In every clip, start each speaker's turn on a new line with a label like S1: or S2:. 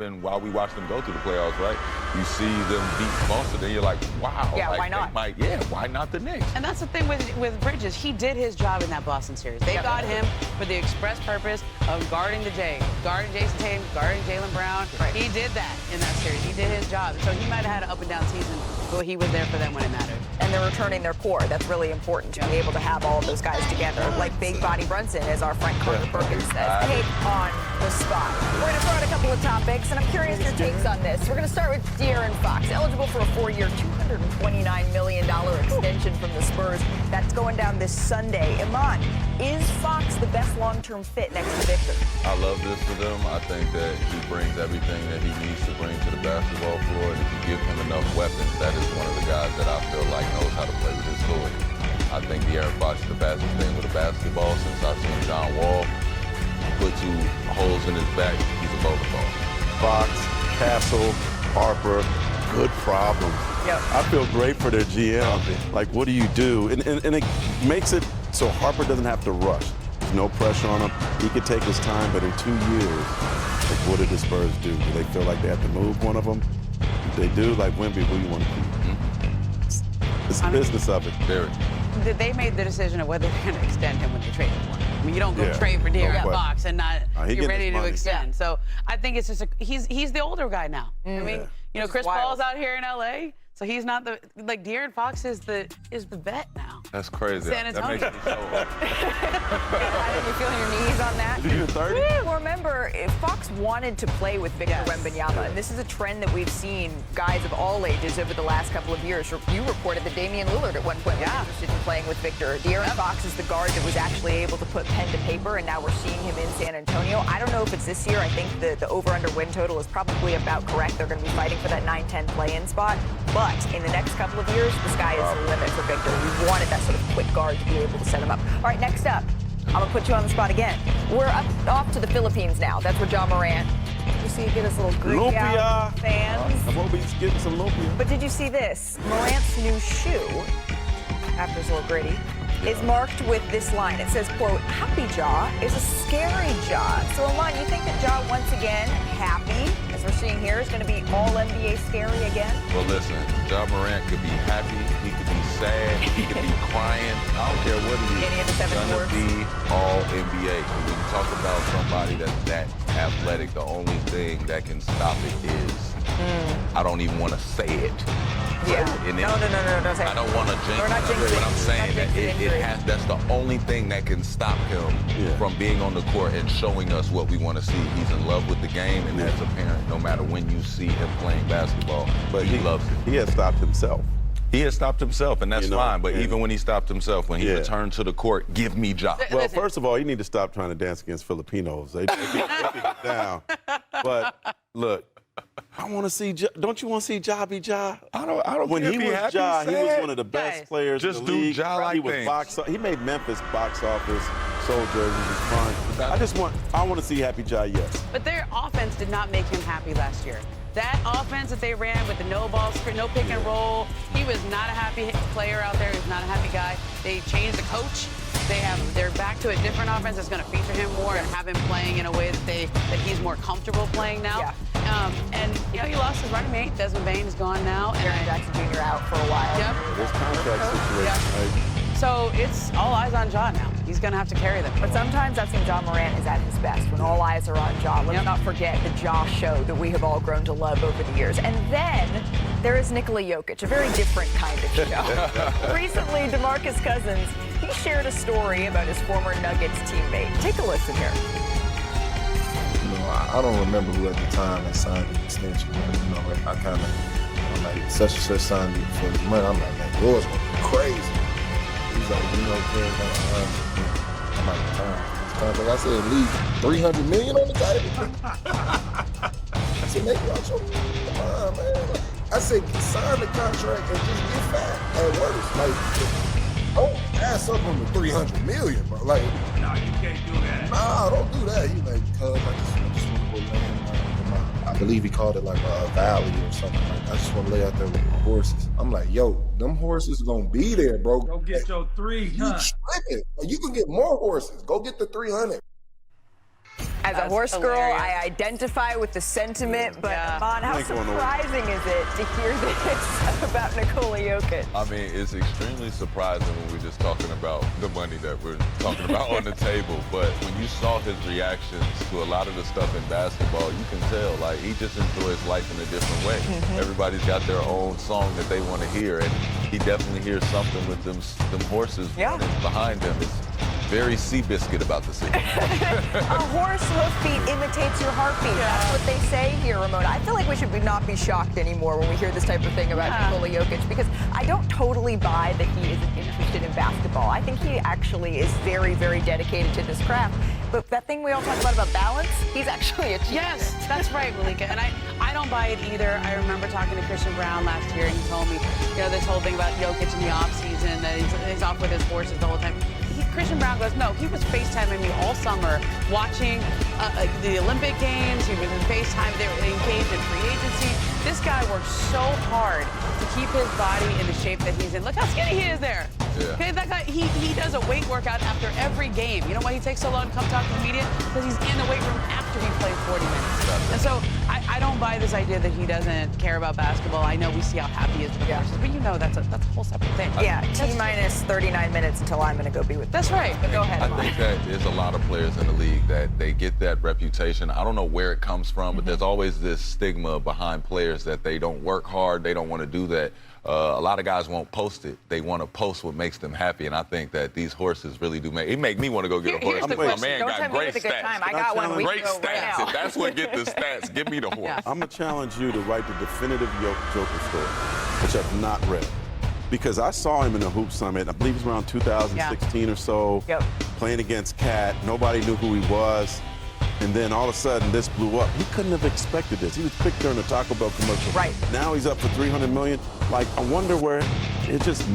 S1: And while we watch them go through the playoffs, right, you see them beat Boston, and you're like, wow.
S2: Yeah,
S1: like,
S2: why not?
S1: Why not the Knicks?
S3: And that's the thing with Bridges. He did his job in that Boston series. They got him for the express purpose of guarding the Jays, guarding Jason Tatum, guarding Jaylen Brown.
S2: Right.
S3: He did that in that series. He did his job. So he might have had an up-and-down season, but he was there for them when it mattered.
S2: And they're returning their core. That's really important to be able to have all of those guys together, like Big Body Brunson, as our friend Carter Perkins says. Take on the spot. We're going to throw out a couple of topics, and I'm curious your takes on this. We're going to start with De'Aaron Fox, eligible for a 4-year, $229 million extension from the Spurs. That's going down this Sunday. Iman, is Fox the best long-term fit next to Victor?
S1: I love this for them. I think that he brings everything that he needs to bring to the basketball floor, and if you give him enough weapons, that is one of the guys that I feel like knows how to play with his toy. I think De'Aaron Fox is the fastest thing with a basketball since I've seen John Wall put 2 holes in his back. He's a bowling ball.
S4: Fox, Castle, Harper, good problem.
S2: Yep.
S4: I feel great for their GM. Like, what do you do? And it makes it so Harper doesn't have to rush. There's no pressure on him. He could take his time, but in 2 years, like, what did the Spurs do? Do they feel like they have to move one of them? If they do, like Wemby, who you want to keep? It's the business of it.
S1: Very.
S3: They made the decision of whether they're going to extend him when they traded for him. I mean, you don't go trade for De'Aaron Fox and not get ready to extend. So I think it's just he's the older guy now. I mean, you know, Chris Paul's out here in LA, so he's not the De'Aaron Fox is the vet now.
S1: That's crazy.
S3: San Antonio.
S1: That makes me so
S2: You feeling your knees on that?
S4: Is he even 30?
S2: Well, remember, Fox wanted to play with Victor Wembanyama, and this is a trend that we've seen guys of all ages over the last couple of years. You reported that Damian Lillard at one point was interested in playing with Victor. De'Aaron Fox is the guard that was actually able to put pen to paper, and now we're seeing him in San Antonio. I don't know if it's this year. I think the over-under win total is probably about correct. They're going to be fighting for that 9-10 play-in spot. But in the next couple of years, the sky is the limit for Victor. We wanted that sort of quick guard to be able to set him up. All right, next up, I'm going to put you on the spot again. We're off to the Philippines now. That's where John Moran. You see he get his little Greek out fans.
S4: I'm hoping he's getting some lumpia.
S2: But did you see this? Morant's new shoe, after his little gritty, is marked with this line. It says, quote, "Happy Jaw is a scary jaw." So, Iman, you think that Jaw, once again, happy, as we're seeing here, is going to be all NBA scary again?
S1: Well, listen, Ja Morant could be happy, he could be sad, he could be crying. I don't care what he is.
S2: Any of the 7
S1: He's
S2: sports?
S1: gonna be all NBA. When you talk about somebody that's that athletic, the only thing that can stop it is, I don't even want to say it.
S2: Yeah.
S1: No,
S2: don't say it.
S1: I don't want to jinx
S2: We're not
S1: it,
S2: jinxing
S1: but I'm
S2: it.
S1: saying
S2: Not
S1: that
S2: jinxing
S1: that's the only thing that can stop him from being on the court and showing us what we want to see. He's in love with the game, and as a parent, no matter when you see him playing basketball, but he loves it.
S4: He has stopped himself.
S1: He has stopped himself, and that's fine. But
S4: and-
S1: even when he stopped himself, when he returned to the court, give me Ja.
S4: Well, first of all, you need to stop trying to dance against Filipinos. They get down. But look, I want to see. Don't you want to see Ja be Ja?
S1: I don't.
S4: When
S1: care
S4: he
S1: if
S4: was
S1: happy,
S4: Ja, he was
S1: sad.
S4: one of the best
S3: Guys,
S4: players
S1: just
S4: in the
S1: do
S4: league.
S1: Ja like
S4: he was
S1: things.
S4: He made Memphis box office, sold jerseys, was fun. I want to see Happy Ja, yes.
S3: But their offense did not make him happy last year. That offense that they ran with the no ball screen, no pick and roll, he was not a happy player out there. He was not a happy guy. They changed the coach. They're back to a different offense that's going to feature him more and have him playing in a way that he's more comfortable playing now.
S2: Yeah.
S3: And you know, he lost his running mate. Desmond Bain is gone now.
S2: Jaren Jackson Jr. out for a while.
S3: Yep.
S4: This contract situation, right?
S3: So it's all eyes on Ja now. He's going to have to carry them.
S2: But sometimes that's when John Morant is at his best, when all eyes are on Ja. Let's not forget the Ja show that we have all grown to love over the years. And then there is Nikola Jokic, a very different kind of show. Recently, DeMarcus Cousins, he shared a story about his former Nuggets teammate. Take a listen here.
S5: You know, I don't remember who at the time had signed the extension, but, you know, I'm like, such and such signed it for his money. I'm like, man, yours gonna be crazy. He's like, you know, I'm like, time. Like I said, leave $300 million on the table. I said, make y'all show me. Come on, man. I said, sign the contract and just get fat at worst. Like, don't ask up on the $300 million, bro. Like,
S6: no, you can't do that.
S5: Nah, don't do that. He's like, because I just want to go land. I believe he called it like a valley or something like that. I just want to lay out there with the horses. I'm like, yo, them horses gonna be there, bro.
S6: Go get your 300.
S5: You tripping. You can get more horses. Go get the 300.
S2: As a horse girl, I identify with the sentiment, but Amon, how surprising is it to hear this about Nikola Jokic?
S1: I mean, it's extremely surprising when we're just talking about the money that we're talking about on the table. But when you saw his reactions to a lot of the stuff in basketball, you can tell, like, he just enjoys life in a different way. Everybody's got their own song that they want to hear, and he definitely hears something with them horses running behind him. It's very Seabiscuit about the scene.
S2: A horse hoofbeat imitates your heartbeat. That's what they say here, Ramona. I feel like we should not be shocked anymore when we hear this type of thing about Nikola Jokic, because I don't totally buy that he isn't interested in basketball. I think he actually is very, very dedicated to this craft. But that thing we all talk about balance, he's actually achieved.
S3: Yes, that's right, Malika. And I don't buy it either. I remember talking to Christian Brown last year, and he told me, this whole thing about Jokic in the offseason, that he's off with his horses the whole time. Christian Brown goes, no, he was FaceTiming me all summer watching the Olympic Games. He was in FaceTime. They were engaged in free agency. This guy works so hard to keep his body in the shape that he's in. Look how skinny he is there.
S1: Yeah.
S3: Okay, that guy, he does a weight workout after every game. You know why he takes so long to come talk to the media? Because he's in the weight room after he plays 40 minutes. And so I don't buy this idea that he doesn't care about basketball. I know we see how happy he is with the horses, but that's a whole separate thing.
S2: Yeah, T-minus 39 minutes until I'm going to go be with them.
S3: That's right.
S2: But go ahead,
S1: I think that there's a lot of players in the league that they get that reputation. I don't know where it comes from, but there's always this stigma behind players that they don't work hard, they don't want to do that. A lot of guys won't post it. They want to post what makes them happy, and I think that these horses really do make me want to go get a horse. My man got great stats.
S2: I got one.
S1: Great stats. If that's what get the stats, give me the horse.
S4: I'm going to challenge you to write the definitive Joker story, which I've not read. Because I saw him in the Hoop Summit, I believe it was around 2016 or so, playing against Cat. Nobody knew who he was. And then all of a sudden, this blew up. He couldn't have expected this. He was picked during the Taco Bell commercial.
S2: Right.
S4: Now he's up for $300 million. Like, I wonder where it's just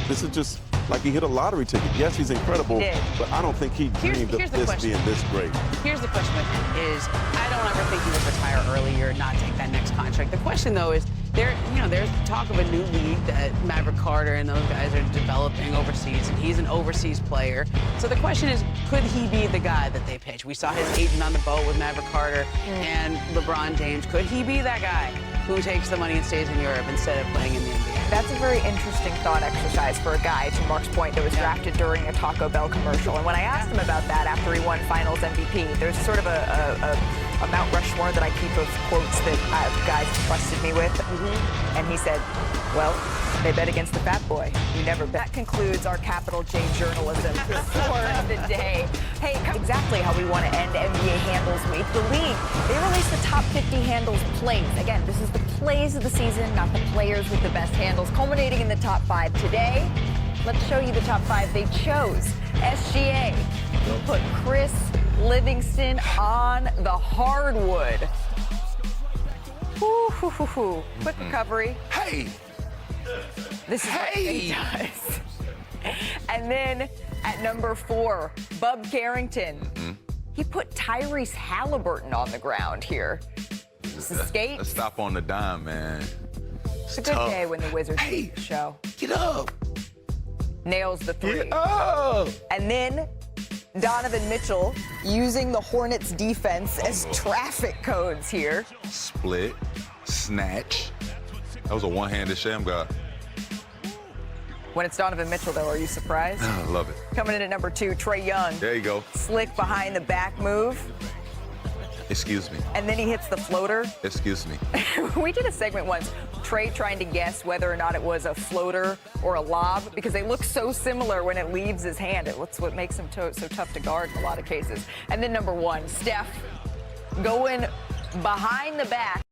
S4: this is just like he hit a lottery ticket. Yes, he's incredible, but I don't think he dreamed of this being this great.
S3: Here's the question with him is, I don't ever think he would retire early or not take that next contract. The question, though, is there's talk of a new league that Maverick Carter and those guys are developing overseas, and he's an overseas player. So the question is, could he be the guy that they pitch? We saw his agent on the boat with Maverick Carter and LeBron James. Could he be that guy who takes the money and stays in Europe instead of playing in the NBA?
S2: That's a very interesting thought exercise for a guy, to Mark's point, that was drafted during a Taco Bell commercial. And when I asked him about that after he won Finals MVP, there's sort of a Mount Rushmore that I keep of quotes that guys trusted me with. And he said, well, they bet against the fat boy. You never bet. That concludes our capital J journalism for the day. Hey, exactly how we want to end NBA Handles Week. The league, they released the top 50 handles plays. Again, this is the plays of the season, not the players with the best handles, culminating in the top 5 today. Let's show you the top 5 they chose. SGA, he put Chris Livingston on the hardwood. Quick recovery.
S1: Hey!
S2: This is what he does. And then at number 4, Bub Carrington. He put Tyrese Halliburton on the ground here. Skate.
S1: Let's stop on the dime, man.
S2: It's a good day when the Wizards leave the show.
S1: Get up.
S2: Nails the 3.
S1: Get up.
S2: And then Donovan Mitchell using the Hornets defense as traffic codes here.
S1: Split, snatch. That was a one-handed sham guy.
S2: When it's Donovan Mitchell, though, are you surprised?
S1: I love it.
S2: Coming in at number 2, Trae Young.
S1: There you go.
S2: Slick behind the back move.
S1: Excuse me.
S2: And then he hits the floater.
S1: Excuse me.
S2: We did a segment once, Trae trying to guess whether or not it was a floater or a lob, because they look so similar when it leaves his hand. It's what makes him so tough to guard in a lot of cases. And then number 1, Steph going behind the back.